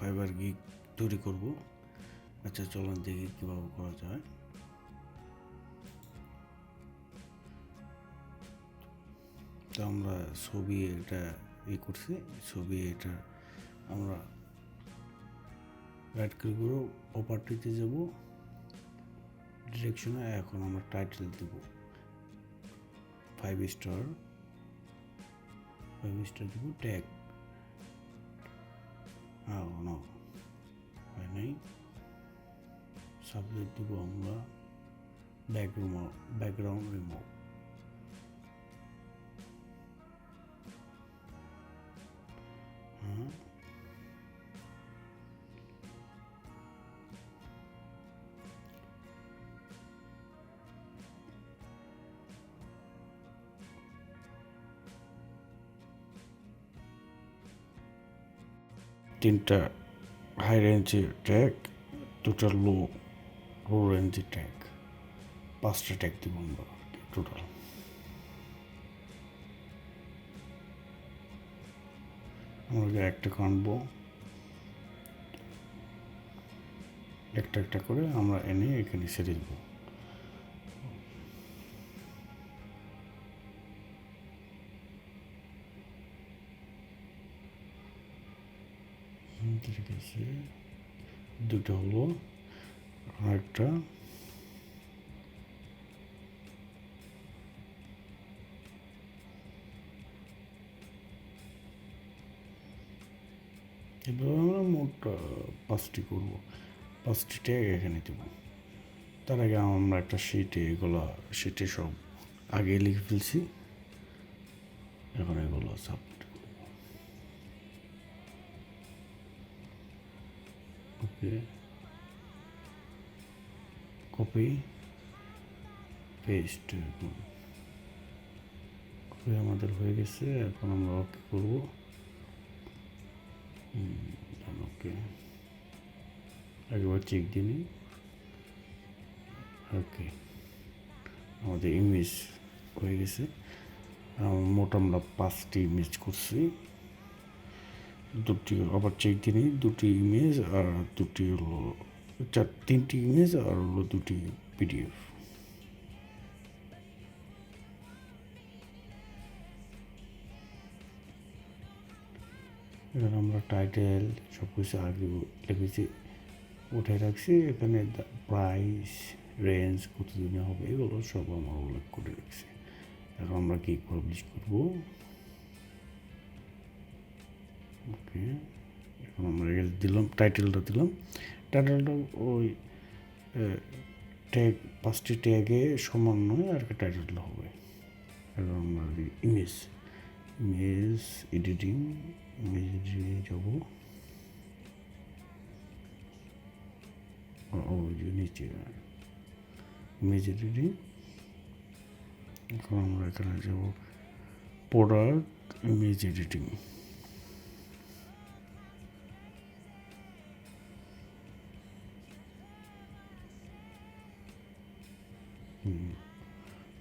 Fibre gig তৈরি করব। আচ্ছা চলুন দেখি কীভাবে করা যায়। তো আমরা ছবি এটা করছি, ছবি এটা আমরা রাইট ক্লিক করব, প্রপার্টিতে যাব, ডিরেকশনে। এখন আমরা টাইটেল দেব 5 স্টার দেব, ট্যাগ নো হয় নাই, সাবজেক্ট দেব আমরা ব্যাকগ্রাউন্ড রিমুভ। তিনটা হাই রেঞ্জের ট্যাগ, দুটা লো রেঞ্জের ট্যাগ, 5টা ট্যাগ দিব আমরা টোটাল। আমরা একটা কাটবো, একটা করে আমরা এনে এখানে ছেড়ে দেবো। ঠিক আছে, দুটো হলো, আরেকটা এবার আমরা মোট 5টি করবো, 5টি ট্যাগ এখানে দেব। তার আগে আমরা একটা শিটে সব আগে লিখে ফেলছি, এখন এগুলো সব ওকে, কপি পেস্ট আমাদের হয়ে গেছে। এখন আমরা ওকে করবো, ওকে একবার চেক দিয়ে নিই। ওকে, আমাদের ইমেজ হয়ে গেছে। মোট আমরা 5টি ইমেজ করছি, দুটি আবার চেক দিয়ে নিই, 2টি ইমেজ আর 2টি হলো 3টি ইমেজ আর হলো 2টি পিডিএফ। এবার আমরা টাইটেল সব কিছু আগে লিখেছি, উঠে রাখছি। এখানে প্রাইস, রেঞ্জ, কত দিনে হবে, এগুলো সব আমরা উল্লেখ করে রাখছি। এখন আমরা কি পাবলিশ করবো। ওকে, এখন আমরা দিলাম, টাইটেলটা দিলাম। টাইটেলটা ওই ট্যাগ 5টি ট্যাগে সমান নয়, আর কি টাইটেলটা হবে। এখন আমরা ইমেজ এডিটিং যাব, নিচে ইমেজ এডিটিং। এখন আমরা এখানে যাব product image editing.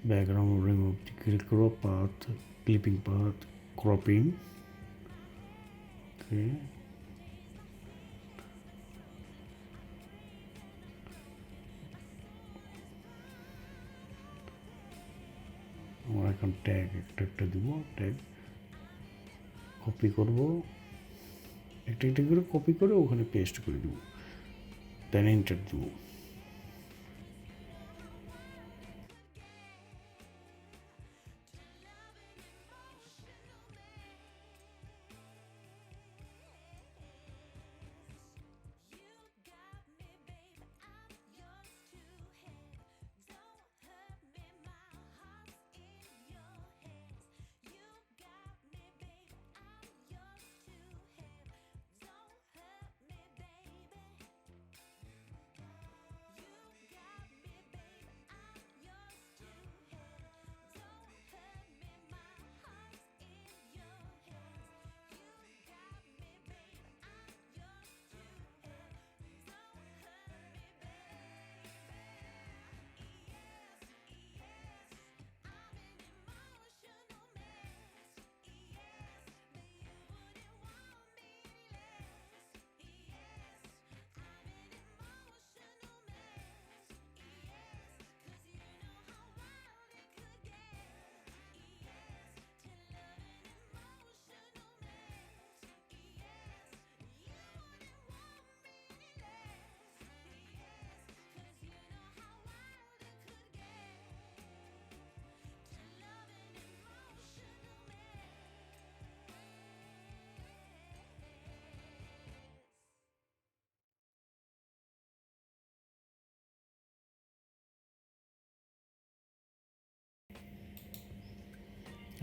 Background remove click করো, পাথ, ক্লিপিং পাথ, ক্রপিং। ওকে, আমরা এখন ট্যাগ একটা দিব, ট্যাগ কপি করব, একটা করে কপি করে ওখানে পেস্ট করে দেবো, দেন এন্টার দেবো।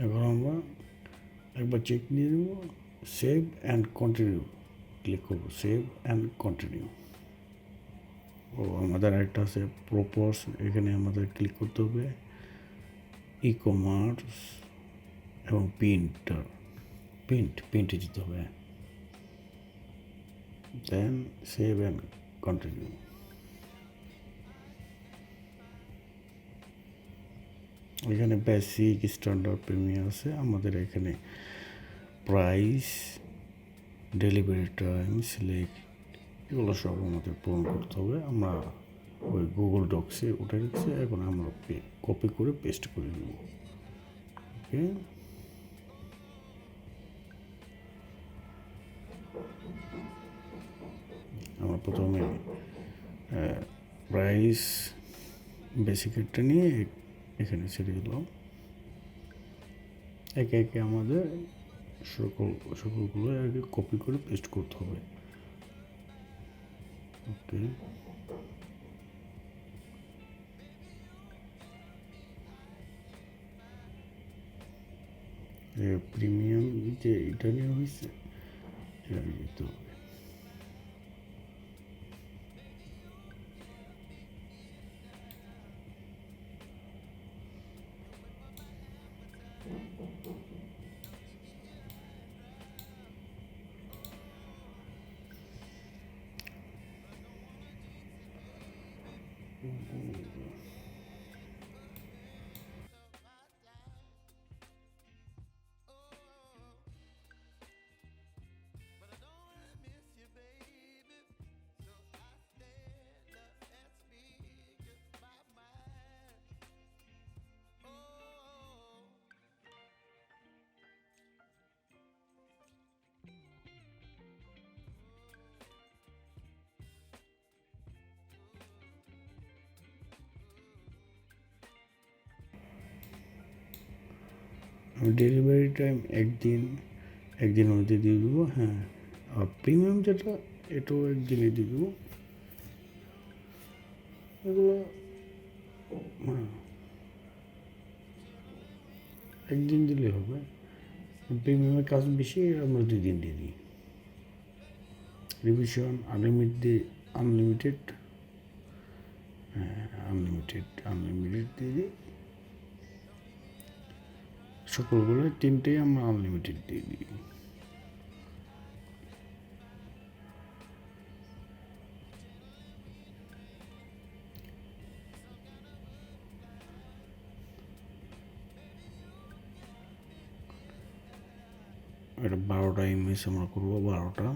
এখন আমরা একবার চেক নিয়ে দেবো, সেভ অ্যান্ড কন্টিনিউ ক্লিক করবো, সেভ অ্যান্ড কন্টিনিউ। ও আমাদের একটা আছে প্রপোজ, এখানে আমাদের ক্লিক করতে হবে, ই কমার্স এবং প্রিন্টে দিতে হবে, দেন সেভ অ্যান্ড কন্টিনিউ। এখানে বেসিক, স্ট্যান্ডার্ড, প্রিমিয়াম আছে। আমাদের এখানে প্রাইস, ডেলিভারি টাইম, সিলেক্ট, এগুলো সব আমাদের পূরণ করতে হবে। আমরা ওই গুগল ডক্সে উঠে রেখেছি, এখন আমরা কপি করে পেস্ট করে দেব। ওকে, আমরা প্রথমে প্রাইস বেসিকেরটা নিয়ে এখানে ছেড়ে দিলাম। একে একে আমাদের সকলগুলো আগে কপি করে পেস্ট করতে হবে। ওকে, প্রিমিয়াম যে এটা নিয়ে হয়েছে এটা দিতে হবে। আমি ডেলিভারি টাইম একদিনের মধ্যে দিয়ে দেবো। হ্যাঁ, আর প্রিমিয়াম যেটা এটাও একদিনে দিয়ে দেবো। এগুলো হ্যাঁ একদিন দিলে হবে। প্রিমিয়ামের কাজ বেশি, আমরা 2 দিন দিয়ে দিই। রিভিশন আনলিমিটেড দিয়ে দিই। সকলগুলো 3টেই আমরা আনলিমিটেড দিয়ে দিই। এটা 12টা ইমেজ আমরা করবো, 12টা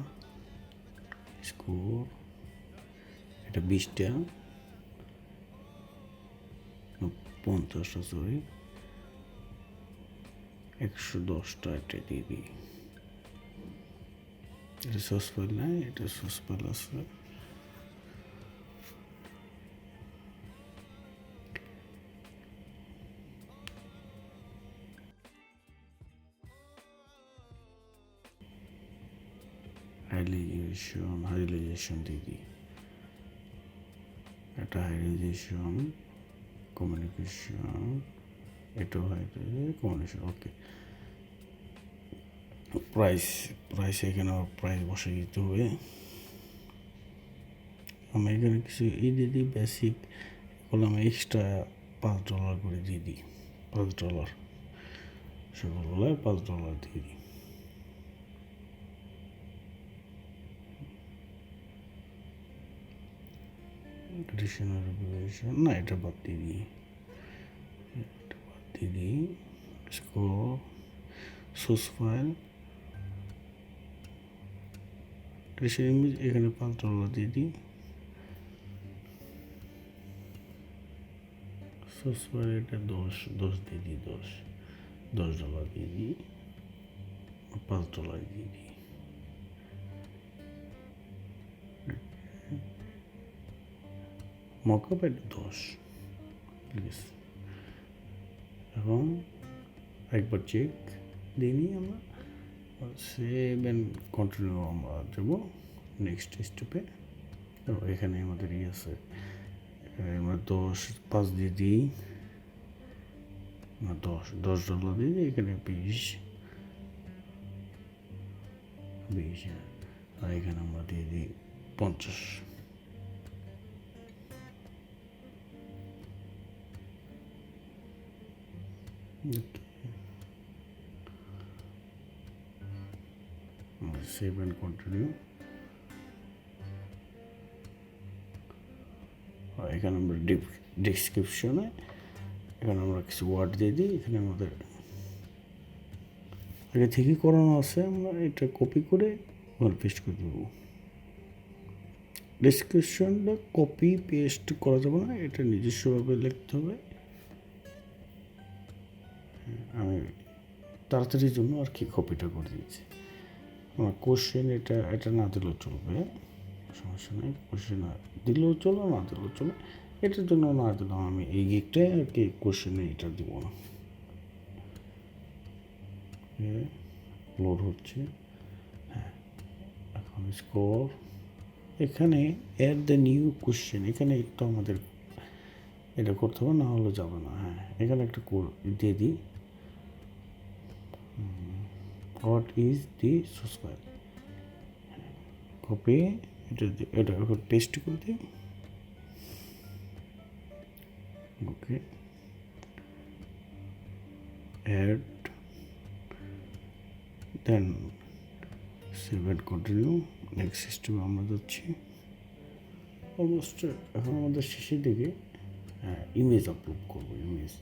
স্কোর, এটা 20টা, 50টা, সরি 110টা এটা দিয়ে দিই। এটা সোর্স ফাইল নাই, এটা সোর্স ফাইল আছে। হাইলাইজেশন দিয়ে দিই। এটা হাইলাইজেশন, কমিউনিকেশন, এটাও কমিউনিকেশন। ওকে, প্রাইস এখানে প্রাইস বসে দিতে হবে। আমি এখানে কিছু দিয়ে দিই, বেসিক এগুলো আমি এক্সট্রা $5 করে দিয়ে দিই। $5 সকলগুলোয় $5 দিয়ে দিই। না, এটা বাদ দিয়ে দিই। স্কোর, সোর্স ফাইল, ইমেজ এখানে $5 দিয়ে দিই। সোর্স ফাইল এটা 10 দিয়ে দিই, $10 দিয়ে দিই, $5 দিয়ে দিই। মকআপ এটা 10, প্লিজ। এখন একবার চেক দিয়ে নিই আমরা, সেভ অ্যান্ড কন্টিনিউ আমরা দেবো নেক্সট স্টেপে। এখানে আমাদের আছে, আমরা 5 দিয়ে দিই, $10 দিয়ে দিই, এখানে 20 আর এখানে আমরা দিয়ে দিই 50। Save and continue. এখানে আমরা ডেসক্রিপশনে এখানে আমরা কিছু ওয়ার্ড দিয়ে দিই। এখানে আমাদের আগে থেকে করানো আছে, আমরা এটা কপি করে পেস্ট করে দেবো। ডেসক্রিপশনটা কপি পেস্ট করা যাবে না, এটা নিজস্বভাবে লিখতে হবে। আমি তাড়াতাড়ির জন্য আর কি কপিটা করে দিয়েছি। আমার কোশ্চেন এটা না দিলেও চলবে, সমস্যা নেই। কোশ্চেন না দিলেও চলো, না দিলেও চলে। এটার জন্য না দিলাম আমি এই গিকটাই আর কি, কোশ্চেনে এটা দিব না। লোড হচ্ছে। হ্যাঁ, এখন স্কোর এখানে অ্যাড দ্য নিউ কোশ্চেন, এখানে একটু আমাদের এটা করতে হবে, না হলে যাবে না। হ্যাঁ, এখানে একটা দিয়ে দিই, what is the source file. Copy এটা এখন পেস্ট করে দিই। Okay, add, then save and continue. Next সিস্টেমে আমরা যাচ্ছি। অলমোস্ট এখন আমাদের শেষের দিকে ইমেজ আপলোড করবো। ইমেজ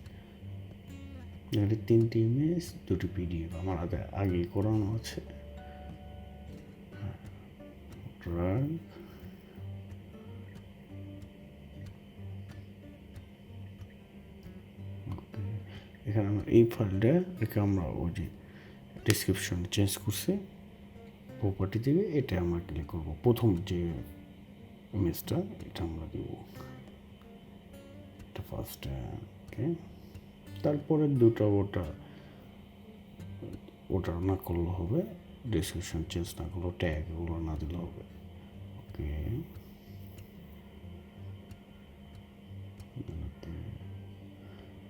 এখানে 3টি ইমেজ, 2টি PDF আমার আগে করানো আছে। এখানে আমরা এই ফাইলটা রেখে আমরা ওই যে ডেসক্রিপশন চেঞ্জ করছি প্রপার্টি থেকে, এটা আমরা ক্লিক করবো। প্রথম যে ইমেজটা এটা আমরা দেব, এটা ফার্স্ট। ওকে, তারপরে দুটো ওটা না করলে হবে, ডেসক্রিপশন চেঞ্জ না করলে, ট্যাগ এগুলো না দিলে হবে। ওকে,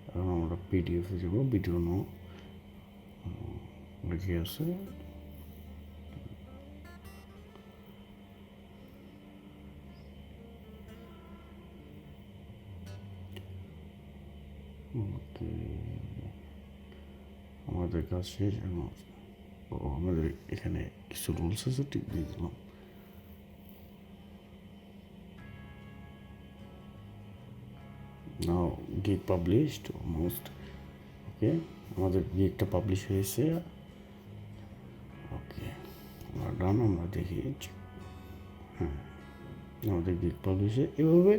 এখন আমরা PDF-এ যাবো। ভিডিও লিখে আছে, ওকে আমাদের কাজ শেষ। আমাদের এখানে কিছু রুলস আছে, ঠিক দিয়ে দিলাম। নাও গিগ পাবলিশড অলমোস্ট। ওকে, আমাদের গিগটা পাবলিশ হয়েছে। ওকে, আমরা ডান। আমরা দেখি, হ্যাঁ, আমাদের গিগ পাবলিশ। এভাবে